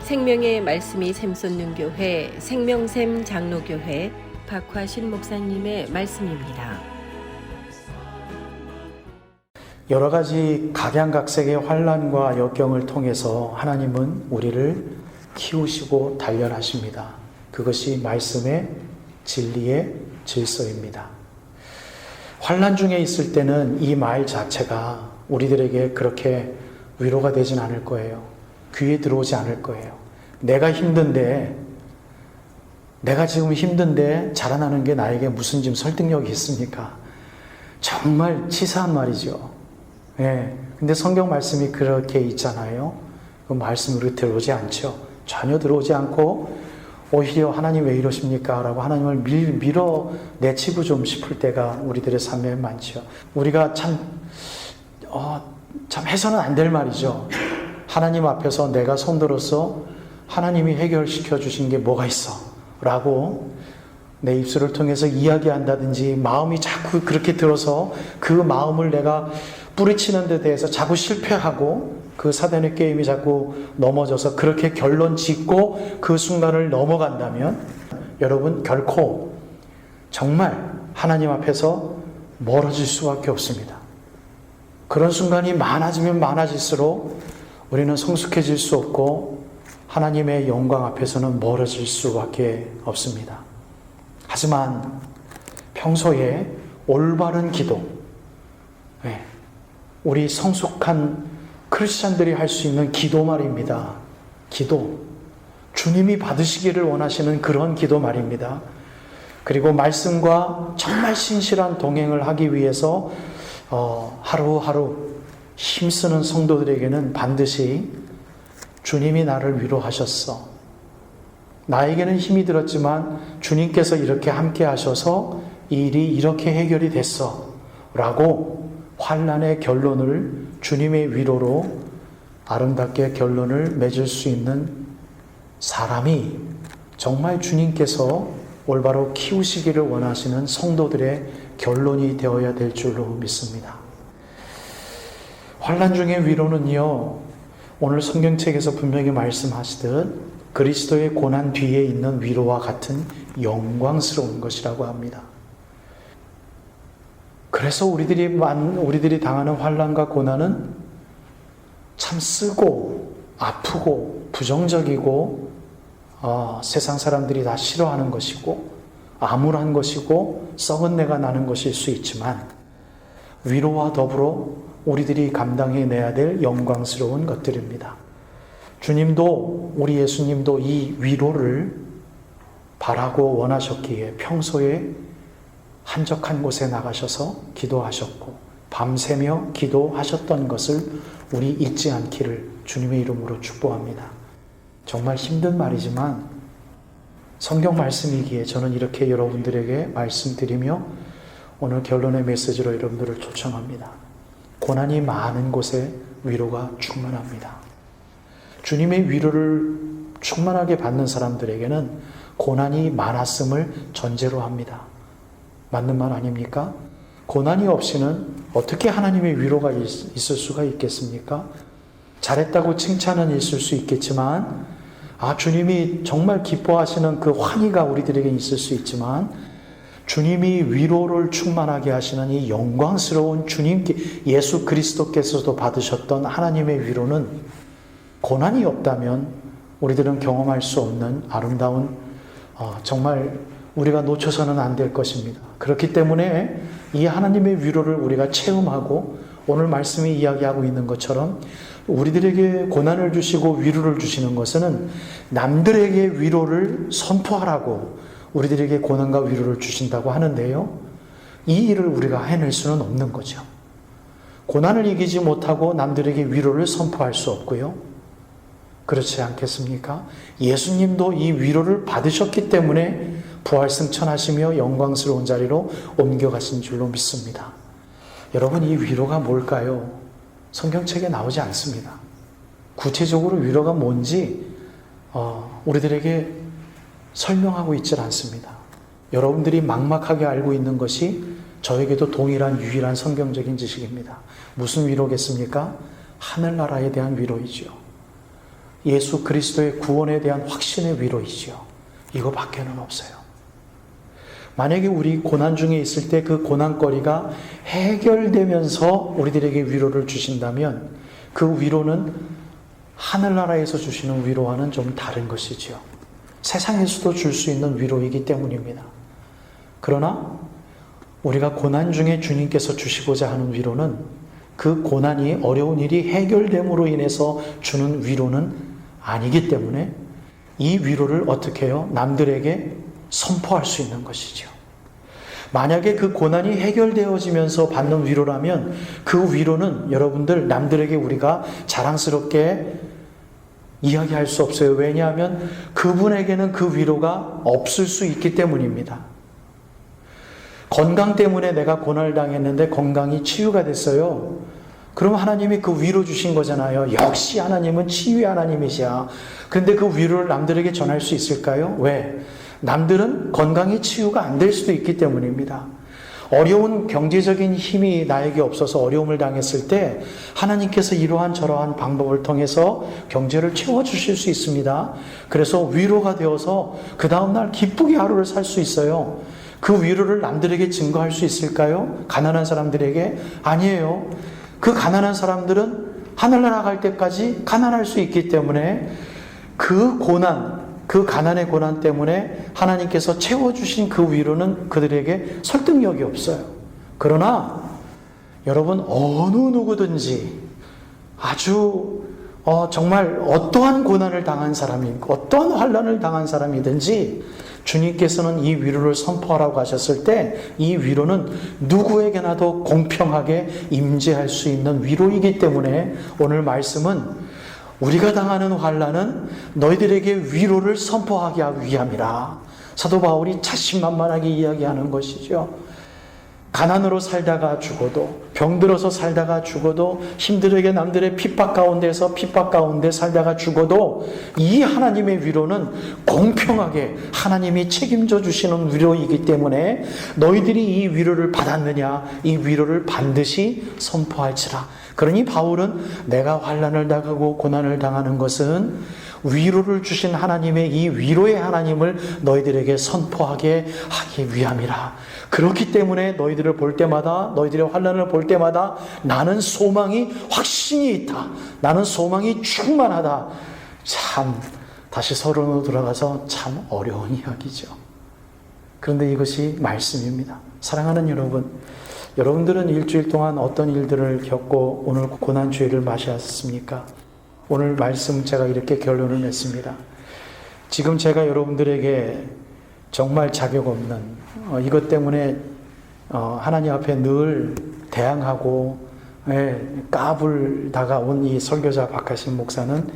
생명의 말씀이 샘솟는 교회 생명샘 장로교회 박화신 목사님의 말씀입니다. 여러 가지 각양각색의 환난과 역경을 통해서 하나님은 우리를 키우시고 단련하십니다. 그것이 말씀의 진리의 질서입니다. 환난 중에 있을 때는 이 말 자체가 우리들에게 그렇게 위로가 되진 않을 거예요. 귀에 들어오지 않을 거예요. 내가 지금 힘든데 자라나는 게 나에게 무슨 지금 설득력이 있습니까? 정말 치사한 말이죠. 근데 성경 말씀이 그렇게 있잖아요. 그 말씀으로 들어오지 않죠. 전혀 들어오지 않고 오히려 하나님 왜 이러십니까? 라고 하나님을 밀어내치고 좀 싶을 때가 우리들의 삶에 많죠. 우리가 참 해서는 안 될 말이죠. 하나님 앞에서 내가 손들어서 하나님이 해결시켜 주신 게 뭐가 있어? 라고 내 입술을 통해서 이야기한다든지 마음이 자꾸 그렇게 들어서 그 마음을 내가 뿌리치는 데 대해서 자꾸 실패하고 그 사단의 게임이 자꾸 넘어져서 그렇게 결론 짓고 그 순간을 넘어간다면 여러분 결코 정말 하나님 앞에서 멀어질 수밖에 없습니다. 그런 순간이 많아지면 많아질수록 우리는 성숙해질 수 없고 하나님의 영광 앞에서는 멀어질 수밖에 없습니다. 하지만 평소에 올바른 기도, 우리 성숙한 크리스찬들이 할 수 있는 기도 말입니다. 기도, 주님이 받으시기를 원하시는 그런 기도 말입니다. 그리고 말씀과 정말 신실한 동행을 하기 위해서 하루하루 힘쓰는 성도들에게는 반드시 주님이 나를 위로하셨어. 나에게는 힘이 들었지만 주님께서 이렇게 함께 하셔서 이 일이 이렇게 해결이 됐어. 라고 환난의 결론을 주님의 위로로 아름답게 결론을 맺을 수 있는 사람이 정말 주님께서 올바로 키우시기를 원하시는 성도들의 결론이 되어야 될 줄로 믿습니다. 환난 중의 위로는요, 오늘 성경책에서 분명히 말씀하시듯 그리스도의 고난 뒤에 있는 위로와 같은 영광스러운 것이라고 합니다. 그래서 우리들이 당하는 환난과 고난은 참 쓰고 아프고 부정적이고 세상 사람들이 다 싫어하는 것이고 암울한 것이고 썩은 내가 나는 것일 수 있지만 위로와 더불어 우리들이 감당해내야 될 영광스러운 것들입니다. 주님도 우리 예수님도 이 위로를 바라고 원하셨기에 평소에 한적한 곳에 나가셔서 기도하셨고 밤새며 기도하셨던 것을 우리 잊지 않기를 주님의 이름으로 축복합니다. 정말 힘든 말이지만 성경 말씀이기에 저는 이렇게 여러분들에게 말씀드리며 오늘 결론의 메시지로 여러분들을 초청합니다. 고난이 많은 곳에 위로가 충만합니다. 주님의 위로를 충만하게 받는 사람들에게는 고난이 많았음을 전제로 합니다. 맞는 말 아닙니까? 고난이 없이는 어떻게 하나님의 위로가 있을 수가 있겠습니까? 잘했다고 칭찬은 있을 수 있겠지만 주님이 정말 기뻐하시는 그 환희가 우리들에게 있을 수 있지만 주님이 위로를 충만하게 하시는 이 영광스러운 주님 예수 그리스도께서도 받으셨던 하나님의 위로는 고난이 없다면 우리들은 경험할 수 없는 아름다운 정말 우리가 놓쳐서는 안 될 것입니다. 그렇기 때문에 이 하나님의 위로를 우리가 체험하고 오늘 말씀이 이야기하고 있는 것처럼 우리들에게 고난을 주시고 위로를 주시는 것은 남들에게 위로를 선포하라고 우리들에게 고난과 위로를 주신다고 하는데요. 이 일을 우리가 해낼 수는 없는 거죠. 고난을 이기지 못하고 남들에게 위로를 선포할 수 없고요. 그렇지 않겠습니까? 예수님도 이 위로를 받으셨기 때문에 부활승천하시며 영광스러운 자리로 옮겨가신 줄로 믿습니다. 여러분, 이 위로가 뭘까요? 성경책에 나오지 않습니다. 구체적으로 위로가 뭔지 우리들에게 설명하고 있질 않습니다. 여러분들이 막막하게 알고 있는 것이 저에게도 동일한 유일한 성경적인 지식입니다. 무슨 위로겠습니까? 하늘나라에 대한 위로이죠. 예수 그리스도의 구원에 대한 확신의 위로이지요. 이거밖에는 없어요. 만약에 우리 고난 중에 있을 때 그 고난거리가 해결되면서 우리들에게 위로를 주신다면 그 위로는 하늘나라에서 주시는 위로와는 좀 다른 것이지요. 세상에서도 줄 수 있는 위로이기 때문입니다. 그러나 우리가 고난 중에 주님께서 주시고자 하는 위로는 그 고난이 어려운 일이 해결됨으로 인해서 주는 위로는 아니기 때문에 이 위로를 어떻게 해요? 남들에게 선포할 수 있는 것이죠. 만약에 그 고난이 해결되어지면서 받는 위로라면 그 위로는 여러분들 남들에게 우리가 자랑스럽게 이야기할 수 없어요. 왜냐하면 그분에게는 그 위로가 없을 수 있기 때문입니다. 건강 때문에 내가 고난을 당했는데 건강이 치유가 됐어요. 그럼 하나님이 그 위로 주신 거잖아요. 역시 하나님은 치유의 하나님이시야. 그런데 그 위로를 남들에게 전할 수 있을까요? 왜? 남들은 건강이 치유가 안 될 수도 있기 때문입니다. 어려운 경제적인 힘이 나에게 없어서 어려움을 당했을 때 하나님께서 이러한 저러한 방법을 통해서 경제를 채워주실 수 있습니다. 그래서 위로가 되어서 그 다음날 기쁘게 하루를 살 수 있어요. 그 위로를 남들에게 증거할 수 있을까요? 가난한 사람들에게? 아니에요. 그 가난한 사람들은 하늘나라 갈 때까지 가난할 수 있기 때문에 그 고난, 그 가난의 고난 때문에 하나님께서 채워주신 그 위로는 그들에게 설득력이 없어요. 그러나 여러분 어느 누구든지 아주 정말 어떠한 고난을 당한 사람이 어떠한 환난을 당한 사람이든지 주님께서는 이 위로를 선포하라고 하셨을 때 이 위로는 누구에게나도 공평하게 임재할 수 있는 위로이기 때문에 오늘 말씀은 우리가 당하는 환난은 너희들에게 위로를 선포하기 위함이라. 사도 바울이 자신만만하게 이야기하는 것이죠. 가난으로 살다가 죽어도, 병들어서 살다가 죽어도, 힘들게 남들의 핍박 가운데서 핍박 가운데 살다가 죽어도 이 하나님의 위로는 공평하게 하나님이 책임져 주시는 위로이기 때문에 너희들이 이 위로를 받았느냐, 이 위로를 반드시 선포할지라. 그러니 바울은 내가 환난을 당하고 고난을 당하는 것은 위로를 주신 하나님의 이 위로의 하나님을 너희들에게 선포하게 하기 위함이라. 그렇기 때문에 너희들을 볼 때마다, 너희들의 환난을 볼 때마다 나는 소망이 확신이 있다. 나는 소망이 충만하다. 참 다시 서론으로 돌아가서 참 어려운 이야기죠. 그런데 이것이 말씀입니다. 사랑하는 여러분, 여러분들은 일주일 동안 어떤 일들을 겪고 오늘 고난주일을 맞이하셨습니까? 오늘 말씀 제가 이렇게 결론을 냈습니다. 지금 제가 여러분들에게 정말 자격 없는 이것 때문에 하나님 앞에 늘 대항하고 까불다가 온 이 설교자 박하신 목사는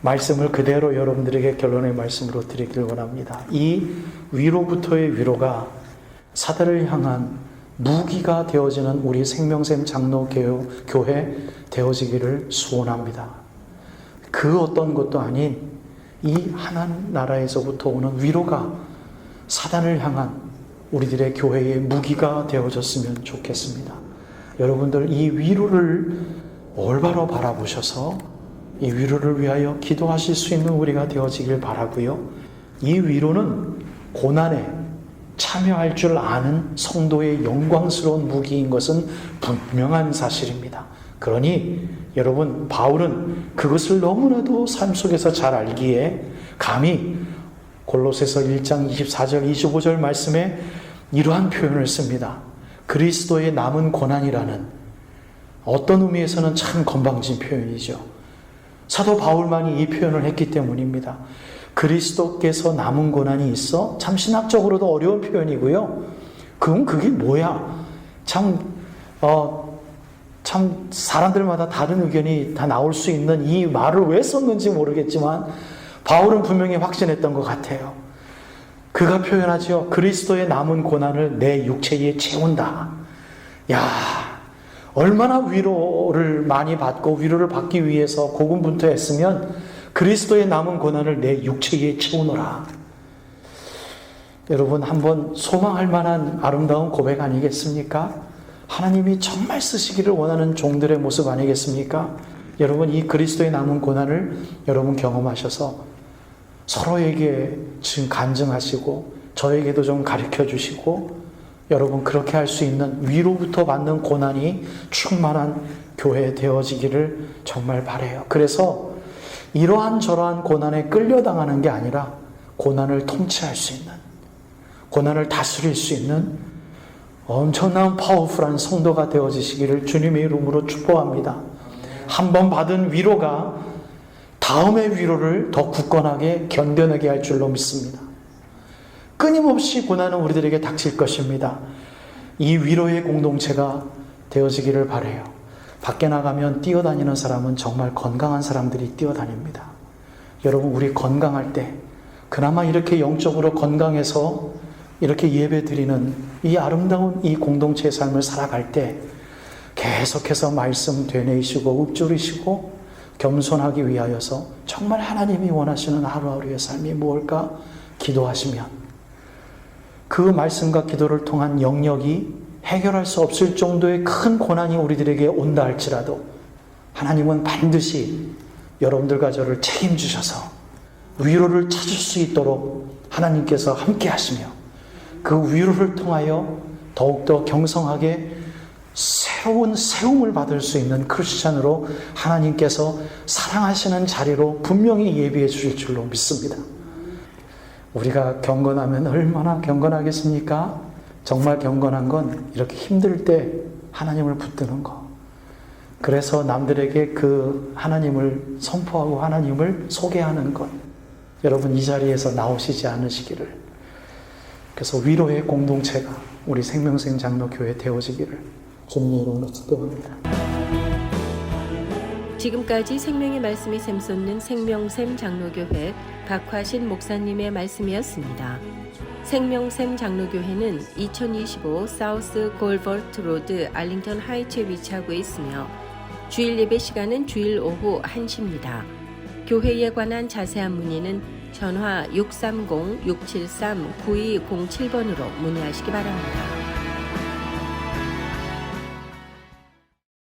말씀을 그대로 여러분들에게 결론의 말씀으로 드리길 원합니다. 이 위로부터의 위로가 사단을 향한 무기가 되어지는 우리 생명샘 장로교회 되어지기를 소원합니다. 그 어떤 것도 아닌 이 하나님 나라에서부터 오는 위로가 사단을 향한 우리들의 교회의 무기가 되어졌으면 좋겠습니다. 여러분들 이 위로를 올바로 바라보셔서 이 위로를 위하여 기도하실 수 있는 우리가 되어지길 바라고요. 이 위로는 고난에 참여할 줄 아는 성도의 영광스러운 무기인 것은 분명한 사실입니다. 그러니 여러분 바울은 그것을 너무나도 삶 속에서 잘 알기에 감히 골로새서 1장 24절 25절 말씀에 이러한 표현을 씁니다. 그리스도의 남은 고난이라는 어떤 의미에서는 참 건방진 표현이죠. 사도 바울만이 이 표현을 했기 때문입니다. 그리스도께서 남은 고난이 있어? 참 신학적으로도 어려운 표현이고요. 그럼 그게 뭐야? 참 사람들마다 다른 의견이 다 나올 수 있는 이 말을 왜 썼는지 모르겠지만 바울은 분명히 확신했던 것 같아요. 그가 표현하죠. 그리스도의 남은 고난을 내 육체에 채운다. 야, 얼마나 위로를 많이 받고 위로를 받기 위해서 고군분투했으면 그리스도의 남은 고난을 내 육체에 채우노라. 여러분 한번 소망할 만한 아름다운 고백 아니겠습니까? 하나님이 정말 쓰시기를 원하는 종들의 모습 아니겠습니까? 여러분 이 그리스도의 남은 고난을 여러분 경험하셔서 서로에게 지금 간증하시고 저에게도 좀 가르쳐 주시고 여러분 그렇게 할 수 있는 위로부터 받는 고난이 충만한 교회 되어지기를 정말 바라요. 그래서 이러한 저러한 고난에 끌려당하는 게 아니라 고난을 통치할 수 있는, 고난을 다스릴 수 있는 엄청난 파워풀한 성도가 되어지시기를 주님의 이름으로 축복합니다. 한번 받은 위로가 다음의 위로를 더 굳건하게 견뎌내게 할 줄로 믿습니다. 끊임없이 고난은 우리들에게 닥칠 것입니다. 이 위로의 공동체가 되어지기를 바라요. 밖에 나가면 뛰어다니는 사람은 정말 건강한 사람들이 뛰어다닙니다. 여러분 우리 건강할 때 그나마 이렇게 영적으로 건강해서 이렇게 예배 드리는 이 아름다운 이 공동체의 삶을 살아갈 때 계속해서 말씀 되뇌이시고 읊조리시고 겸손하기 위하여서 정말 하나님이 원하시는 하루하루의 삶이 무엇일까 기도하시면 그 말씀과 기도를 통한 영역이 해결할 수 없을 정도의 큰 고난이 우리들에게 온다 할지라도 하나님은 반드시 여러분들과 저를 책임지셔서 위로를 찾을 수 있도록 하나님께서 함께 하시며 그 위로를 통하여 더욱더 경성하게 새로운 세움을 받을 수 있는 크리스찬으로 하나님께서 사랑하시는 자리로 분명히 예비해 주실 줄로 믿습니다. 우리가 경건하면 얼마나 경건하겠습니까? 정말 경건한 건 이렇게 힘들 때 하나님을 붙드는 거. 그래서 남들에게 그 하나님을 선포하고 하나님을 소개하는 것. 여러분 이 자리에서 나오시지 않으시기를. 그래서 위로의 공동체가 우리 생명샘 장로교회 되어지기를 주님의 이름으로 축복합니다. 지금까지 생명의 말씀이 샘솟는 생명샘 장로교회 박화신 목사님의 말씀이었습니다. 생명샘 장로교회는 2025 사우스 골버트 로드 알링턴 하이츠에 위치하고 있으며 주일 예배 시간은 주일 오후 1시입니다. 교회에 관한 자세한 문의는 전화 630-673-9207번으로 문의하시기 바랍니다.